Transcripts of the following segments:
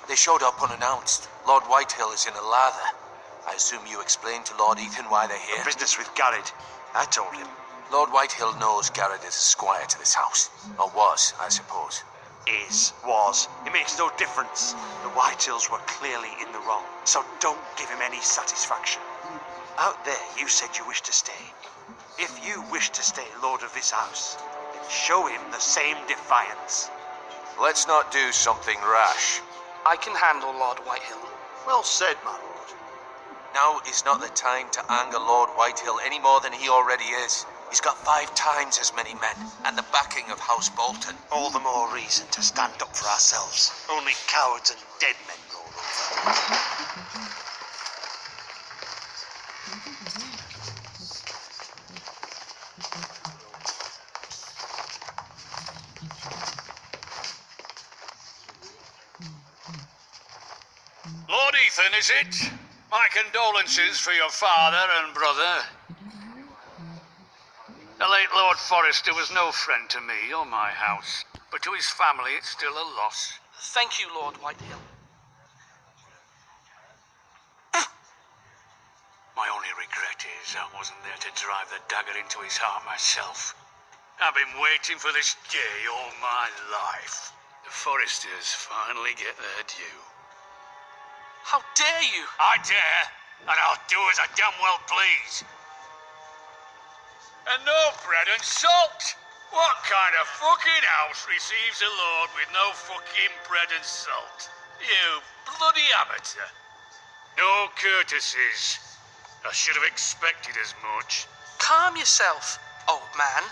They showed up unannounced. Lord Whitehill is in a lather. I assume you explained to Lord Ethan why they're here? Business with Garrett. I told him. Lord Whitehill knows Garrett is a squire to this house. Or was, I suppose. Was. It makes no difference. The Whitehills were clearly in the wrong, so don't give him any satisfaction. Out there, you said you wished to stay. If you wish to stay lord of this house, then show him the same defiance. Let's not do something rash. I can handle Lord Whitehill. Well said, my lord. Now is not the time to anger Lord Whitehill any more than he already is. He's got 5 times as many men, and the backing of House Bolton. All the more reason to stand up for ourselves. Only cowards and dead men roll over. Lord Ethan, is it? My condolences for your father and brother. The late Lord Forrester was no friend to me or my house, but to his family it's still a loss. Thank you, Lord Whitehill. My only regret is I wasn't there to drive the dagger into his heart myself. I've been waiting for this day all my life. The Forresters finally get their due. How dare you? I dare, and I'll do as I damn well please. And no bread and salt! What kind of fucking house receives a lord with no fucking bread and salt? You bloody amateur. No courtesies. I should have expected as much. Calm yourself, old man.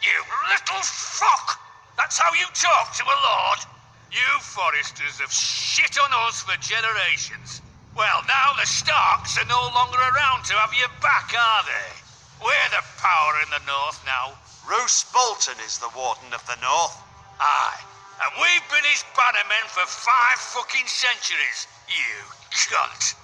You little fuck! That's how you talk to a lord? You Forresters have shit on us for generations. Well, now the Starks are no longer around to have your back, are they? We're the power in the north now. Roose Bolton is the warden of the north. Aye, and we've been his bannermen for 5 fucking centuries, you cunt.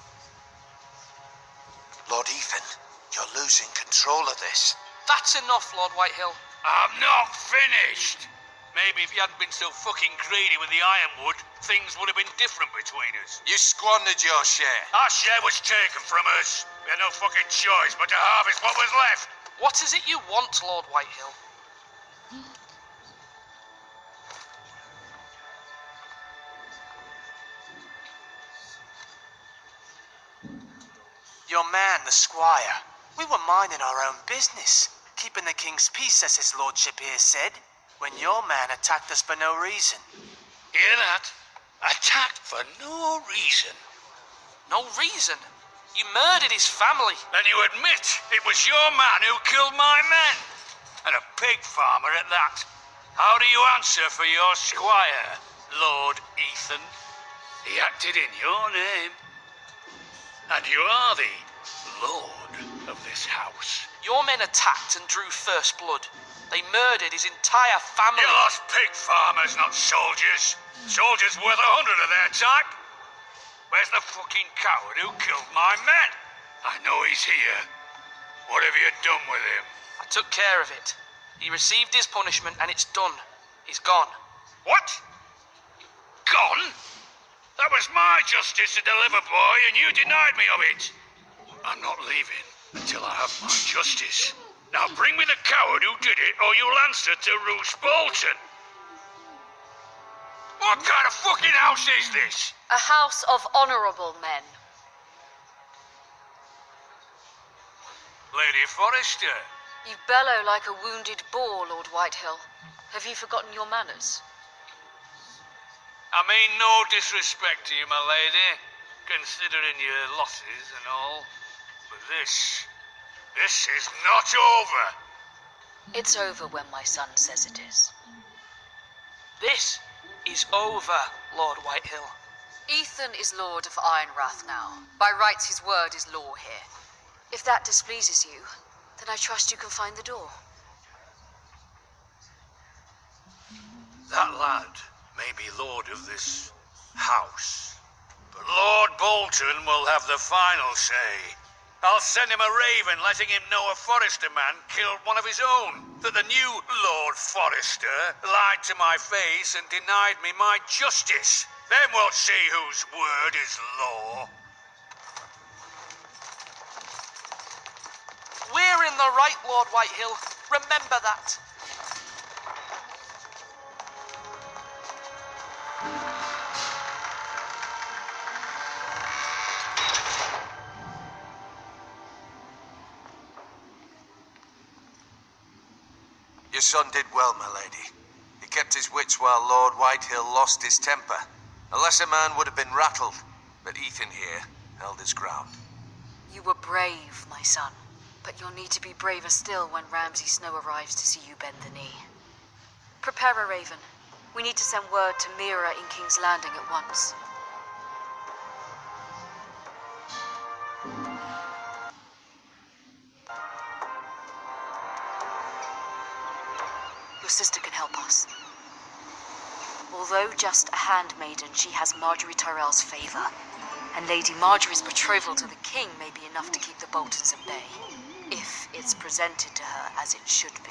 Lord Ethan, you're losing control of this. That's enough, Lord Whitehill. I'm not finished. Maybe if you hadn't been so fucking greedy with the ironwood, things would have been different between us. You squandered your share. Our share was taken from us. We had no fucking choice but to harvest what was left. What is it you want, Lord Whitehill? Your man, the squire. We were minding our own business, keeping the king's peace, as his lordship here said, when your man attacked us for no reason. Hear that? Attacked for no reason. No reason? You murdered his family. Then you admit it was your man who killed my men. And a pig farmer at that. How do you answer for your squire, Lord Ethan? He acted in your name. And you are the lord of this house. Your men attacked and drew first blood. They murdered his entire family. You lost pig farmers, not soldiers. Soldiers worth 100 of their type. Where's the fucking coward who killed my men? I know he's here. What have you done with him? I took care of it. He received his punishment and it's done. He's gone. What? Gone? That was my justice to deliver, boy, and you denied me of it. I'm not leaving until I have my justice. Now bring me the coward who did it, or you'll answer to Roose Bolton. What kind of fucking house is this? A house of honourable men. Lady Forrester. You bellow like a wounded boar, Lord Whitehill. Have you forgotten your manners? I mean no disrespect to you, my lady, considering your losses and all. But this is not over. It's over when my son says it is. This is over, Lord Whitehill. Ethan is Lord of Ironrath now. By rights his word is law here. If that displeases you, then I trust you can find the door. That lad may be lord of this house, but Lord Bolton will have the final say. I'll send him a raven letting him know a Forrester man killed one of his own. That the new Lord Forrester lied to my face and denied me my justice. Then we'll see whose word is law. We're in the right, Lord Whitehill. Remember that. Your son did well, my lady. He kept his wits while Lord Whitehill lost his temper. A lesser man would have been rattled, but Ethan here held his ground. You were brave, my son. But you'll need to be braver still when Ramsay Snow arrives to see you bend the knee. Prepare a raven. We need to send word to Mira in King's Landing at once. Your sister can help us. Although just a handmaiden, she has Marjorie Tyrell's favor. And Lady Marjorie's betrothal to the king may be enough to keep the Boltons at bay, if it's presented to her as it should be.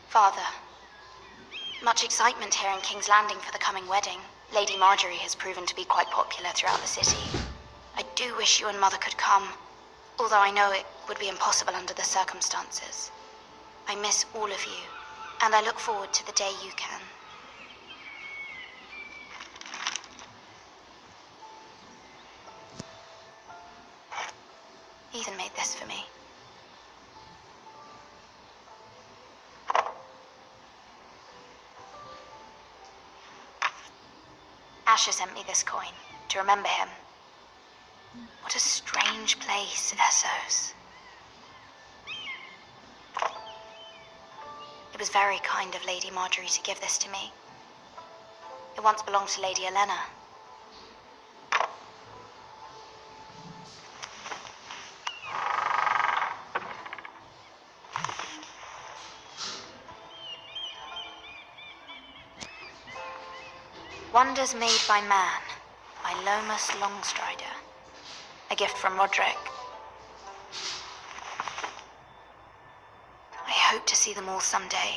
Father, much excitement here in King's Landing for the coming wedding. Lady Marjorie has proven to be quite popular throughout the city. I do wish you and Mother could come, although I know it would be impossible under the circumstances. I miss all of you, and I look forward to the day you can. Ethan made this for me. Asher sent me this coin to remember him. What a strange place, Essos. It was very kind of Lady Marjorie to give this to me. It once belonged to Lady Elena. Wonders Made by Man, by Lomas Longstrider. A gift from Roderick. I hope to see them all someday.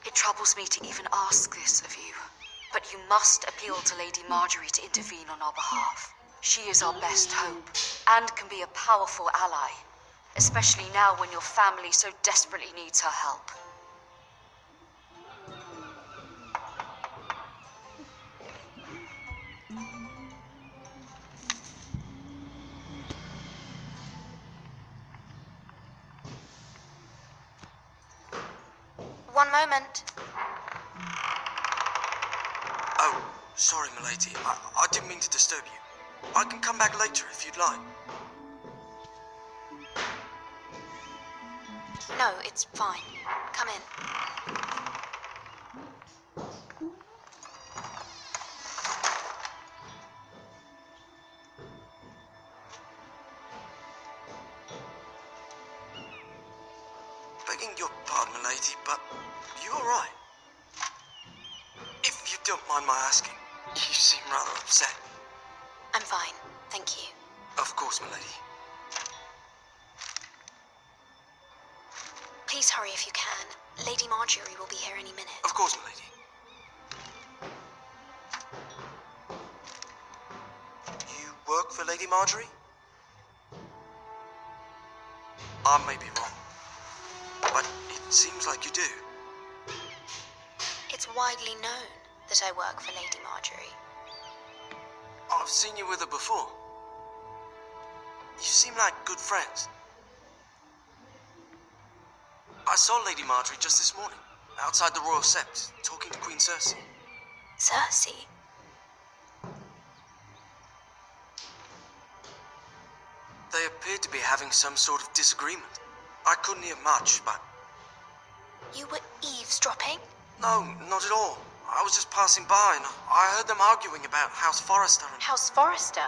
It troubles me to even ask this of you, but you must appeal to Lady Marjorie to intervene on our behalf. She is our best hope, and can be a powerful ally, especially now when your family so desperately needs her help. One moment. Oh, sorry, milady. I didn't mean to disturb you. I can come back later if you'd like. No, it's fine. Come in. Begging your pardon, milady, but you all right? If you don't mind my asking, you seem rather upset. I'm fine, thank you. Of course, milady. Please hurry if you can. Lady Marjorie will be here any minute. Of course, milady. You work for Lady Marjorie? I may be wrong, but it seems like you do. It's widely known that I work for Lady Marjorie. I've seen you with her before. You seem like good friends. I saw Lady Marjorie just this morning, outside the Royal Sept, talking to Queen Cersei. Cersei? to be having some sort of disagreement. I couldn't hear much, but... You were eavesdropping? No, not at all. I was just passing by and I heard them arguing about House Forrester and... House Forrester?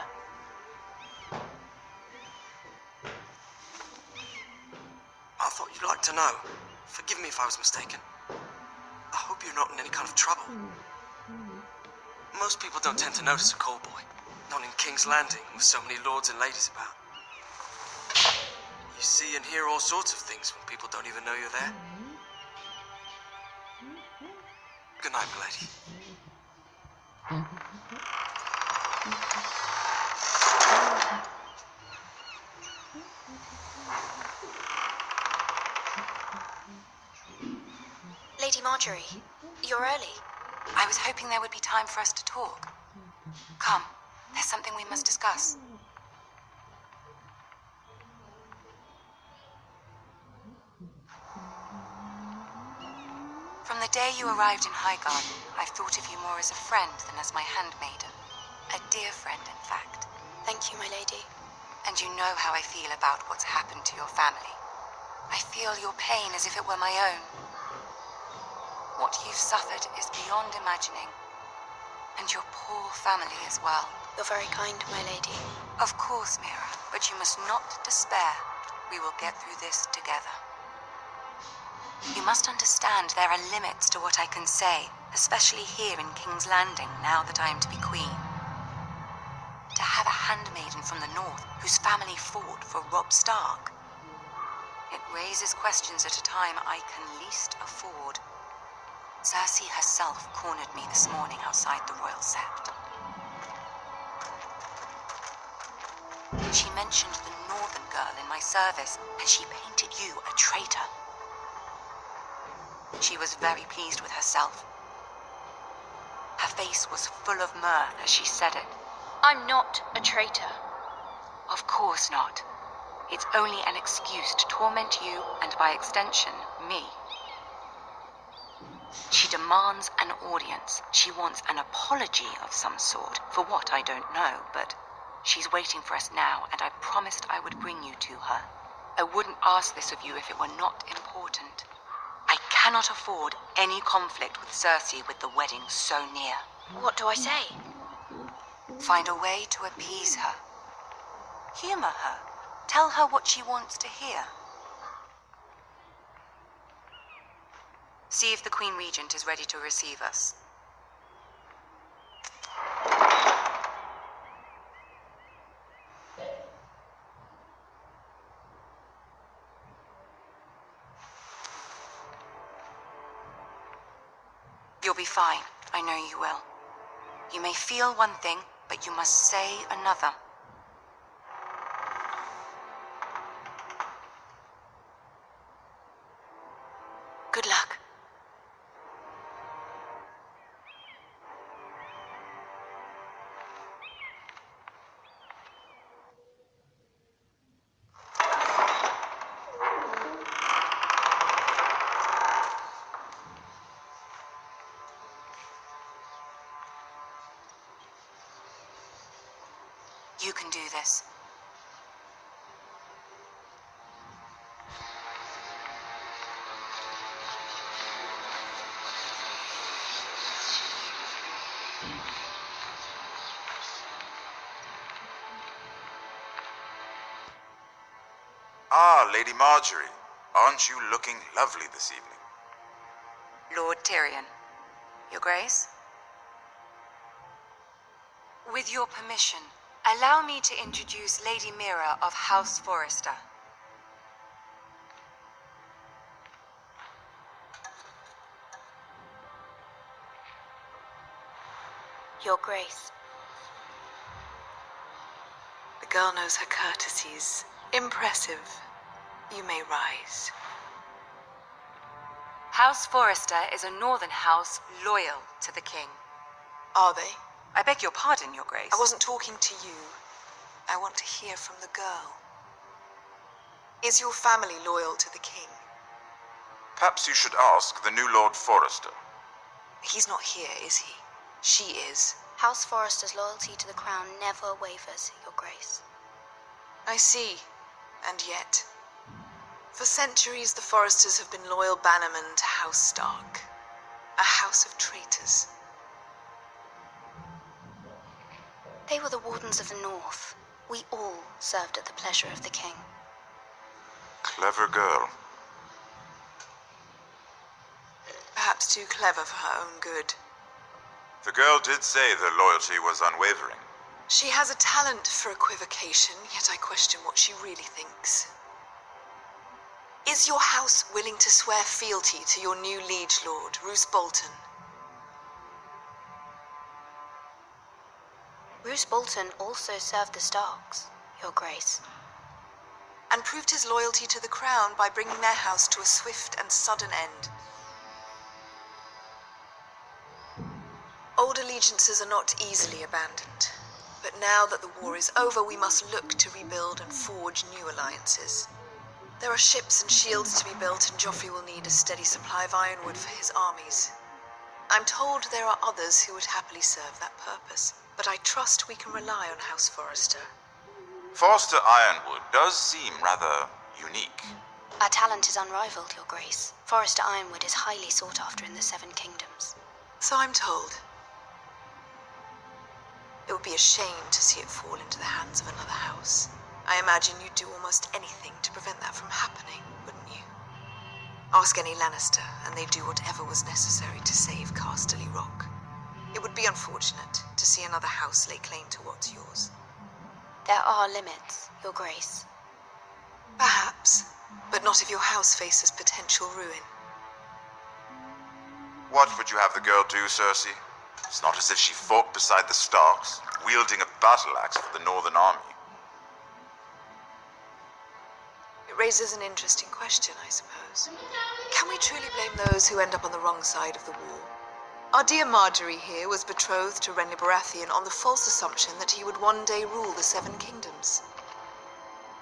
I thought you'd like to know. Forgive me if I was mistaken. I hope you're not in any kind of trouble. Most people don't tend to notice a callboy. Not in King's Landing, with so many lords and ladies about. You see and hear all sorts of things when people don't even know you're there. Good night, milady. Lady Marjorie, you're early. I was hoping there would be time for us to talk. Come, there's something we must discuss. From the day you arrived in Highgarden, I've thought of you more as a friend than as my handmaiden. A dear friend, in fact. Thank you, my lady. And you know how I feel about what's happened to your family. I feel your pain as if it were my own. What you've suffered is beyond imagining. And your poor family as well. You're very kind, my lady. Of course, Mira, but you must not despair. We will get through this together. You must understand there are limits to what I can say, especially here in King's Landing, now that I am to be queen. To have a handmaiden from the north whose family fought for Robb Stark. It raises questions at a time I can least afford. Cersei herself cornered me this morning outside the Royal Sept. She mentioned the northern girl in my service, and she painted you a traitor. She was very pleased with herself. Her face was full of mirth as she said it. I'm not a traitor. Of course not. It's only an excuse to torment you, and by extension, me. She demands an audience. She wants an apology of some sort, for what I don't know, but she's waiting for us now, and I promised I would bring you to her. I wouldn't ask this of you if it were not important. I cannot afford any conflict with Cersei with the wedding so near. What do I say? Find a way to appease her. Humor her. Tell her what she wants to hear. See if the Queen Regent is ready to receive us. You'll be fine. I know you will. You may feel one thing, but you must say another. Good luck. You can do this. Ah, Lady Marjorie. Aren't you looking lovely this evening? Lord Tyrion. Your Grace? With your permission, allow me to introduce Lady Mira of House Forrester. Your Grace. The girl knows her courtesies. Impressive. You may rise. House Forrester is a northern house loyal to the king. Are they? I beg your pardon, Your Grace. I wasn't talking to you. I want to hear from the girl. Is your family loyal to the king? Perhaps you should ask the new Lord Forrester. He's not here, is he? She is. House Forrester's loyalty to the crown never wavers, Your Grace. I see. And yet, for centuries the Foresters have been loyal bannermen to House Stark, a house of traitors. They were the Wardens of the North. We all served at the pleasure of the king. Clever girl. Perhaps too clever for her own good. The girl did say their loyalty was unwavering. She has a talent for equivocation, yet I question what she really thinks. Is your house willing to swear fealty to your new liege lord, Roose Bolton? Roose Bolton also served the Starks, Your Grace. And proved his loyalty to the crown by bringing their house to a swift and sudden end. Old allegiances are not easily abandoned. But now that the war is over, we must look to rebuild and forge new alliances. There are ships and shields to be built, and Joffrey will need a steady supply of ironwood for his armies. I'm told there are others who would happily serve that purpose, but I trust we can rely on House Forrester. Forster Ironwood does seem rather unique. Our talent is unrivaled, Your Grace. Forester Ironwood is highly sought after in the Seven Kingdoms. So I'm told. It would be a shame to see it fall into the hands of another house. I imagine you'd do almost anything to prevent that from happening, wouldn't you? Ask any Lannister, and they'd do whatever was necessary to save Casterly Rock. It would be unfortunate to see another house lay claim to what's yours. There are limits, Your Grace. Perhaps, but not if your house faces potential ruin. What would you have the girl do, Cersei? It's not as if she fought beside the Starks, wielding a battle axe for the Northern Army. It raises an interesting question, I suppose. Can we truly blame those who end up on the wrong side of the war? Our dear Marjorie here was betrothed to Renly Baratheon on the false assumption that he would one day rule the Seven Kingdoms.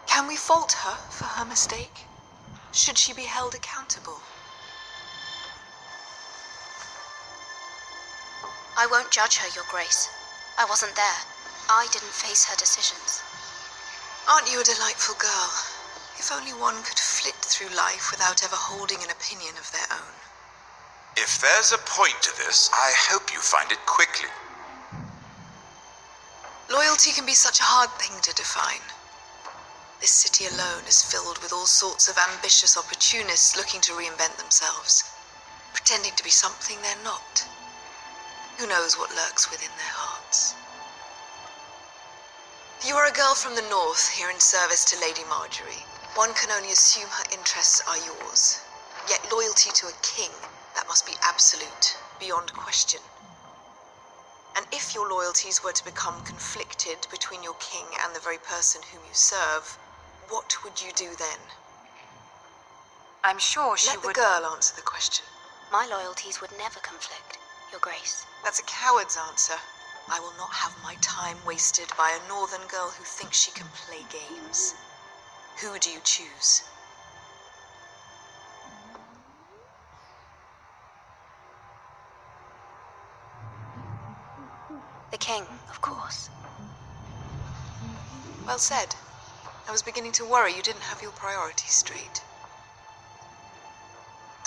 Can we fault her for her mistake? Should she be held accountable? I won't judge her, Your Grace. I wasn't there. I didn't face her decisions. Aren't you a delightful girl? If only one could flit through life without ever holding an opinion of their own. If there's a point to this, I hope you find it quickly. Loyalty can be such a hard thing to define. This city alone is filled with all sorts of ambitious opportunists looking to reinvent themselves, pretending to be something they're not. Who knows what lurks within their hearts? You are a girl from the north, here in service to Lady Marjorie. One can only assume her interests are yours. Yet loyalty to a king, that must be absolute, beyond question. And if your loyalties were to become conflicted between your king and the very person whom you serve, what would you do then? I'm sure she would... would... Let the girl answer the question. My loyalties would never conflict, Your Grace. That's a coward's answer. I will not have my time wasted by a northern girl who thinks she can play games. Who do you choose? The king, of course. Well said. I was beginning to worry you didn't have your priorities straight.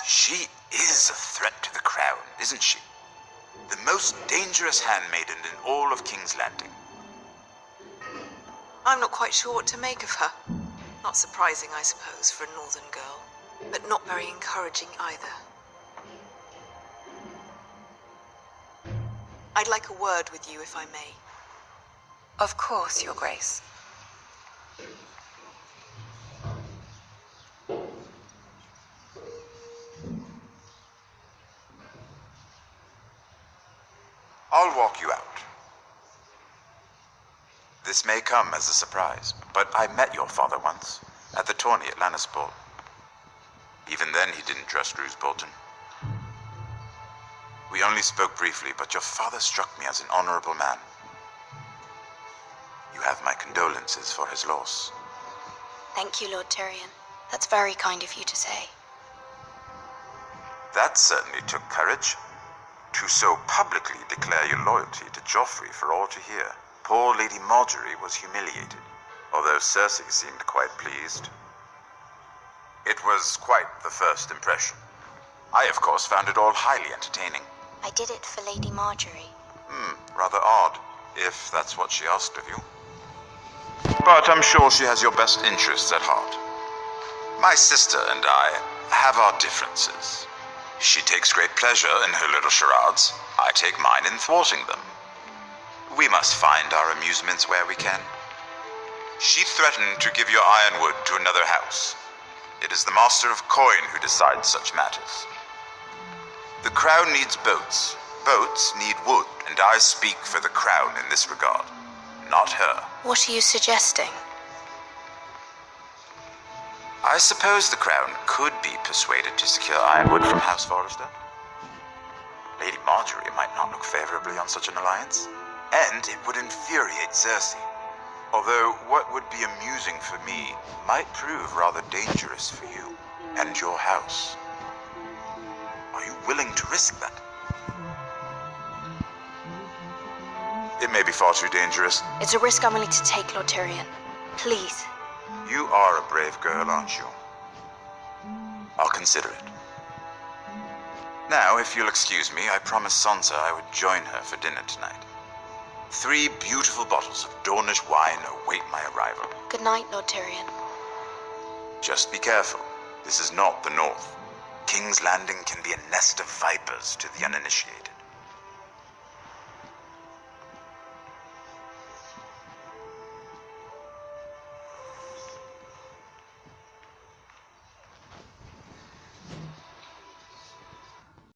She is a threat to the crown, isn't she? The most dangerous handmaiden in all of King's Landing. I'm not quite sure what to make of her. Not surprising, I suppose, for a northern girl, but not very encouraging either. I'd like a word with you, if I may. Of course, Your Grace. I'll walk you out. This may come as a surprise, but I met your father once, at the tourney at Lannisport. Even then he didn't trust Roose Bolton. We only spoke briefly, but your father struck me as an honorable man. You have my condolences for his loss. Thank you, Lord Tyrion. That's very kind of you to say. That certainly took courage. To so publicly declare your loyalty to Joffrey for all to hear. Poor Lady Marjorie was humiliated. although Cersei seemed quite pleased. It was quite the first impression. I, of course, found it all highly entertaining. I did it for Lady Marjorie. Rather odd, if that's what she asked of you. But I'm sure she has your best interests at heart. My sister and I have our differences. She takes great pleasure in her little charades. I take mine in thwarting them. We must find our amusements where we can. She threatened to give your ironwood to another house. It is the Master of Coin who decides such matters. The crown needs boats. Boats need wood, and I speak for the crown in this regard, not her. What are you suggesting? I suppose the crown could be persuaded to secure ironwood from House Forrester. Lady Marjorie might not look favorably on such an alliance, and it would infuriate Cersei. Although what would be amusing for me might prove rather dangerous for you and your house. Are you willing to risk that? It may be far too dangerous. It's a risk I'm willing to take, Lord Tyrion. Please. You are a brave girl, aren't you? I'll consider it. Now, if you'll excuse me, I promised Sansa I would join her for dinner tonight. 3 beautiful bottles of Dornish wine await my arrival. Good night, Lord Tyrion. Just be careful. This is not the North. King's Landing can be a nest of vipers to the uninitiated.